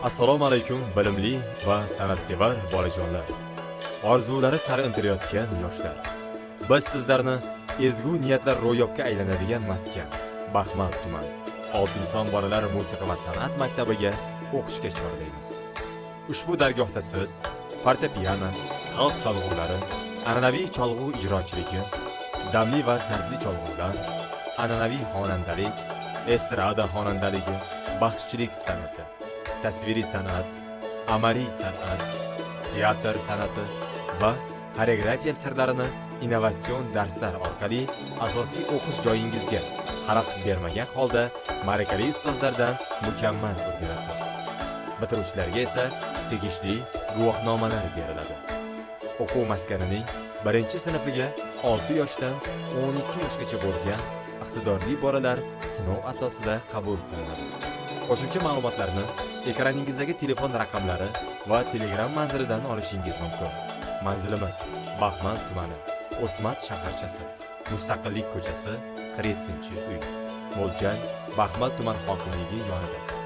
Assalomu alaykum bilimli va san'atsevar bolajonlar. Orzulari sari intilayotgan yoshlar. Biz sizlarni ezgu niyatlar ro'yobga aylanadigan maskan Baxmal tuman Oltinson bolalar musiqa va san'at maktabiga o'qishga chorlaymiz. Ushbu dargohda siz fortepiano, xalq cholg'ulari, an'anaviy cholg'u ijrochiligi, damli va zarbli cholg'ular, an'anaviy xonandalik, estrada xonandaligi, baxshichilik san'ati, tasviriy san'at, amaliy san'at, teatr san'ati va xoreografiya sirlarini innovatsion darslar orqali asosiy o'qish joyingizga xalaqit bermagan holda malakali ustozlardan mukammal o'rganasiz. Bitiruvchilarga esa tegishli guvohnomalar beriladi. O'quv maskanining 1-sinfiga 6 yoshdan 12 yoshgacha bo'lgan iqtidorli bolalar sinov asosida qabul qilinadi. Qo'shimcha ma'lumotlarni ekraningizdagi telefon raqamlari va Telegram manzilidan olishingiz mumkin. Manzilimiz Baxmal tumani, O'smat shaharchasi, Mustaqillik ko'chasi, 47-uy. Mo'ljal Baxmal tuman hokimligi yonida.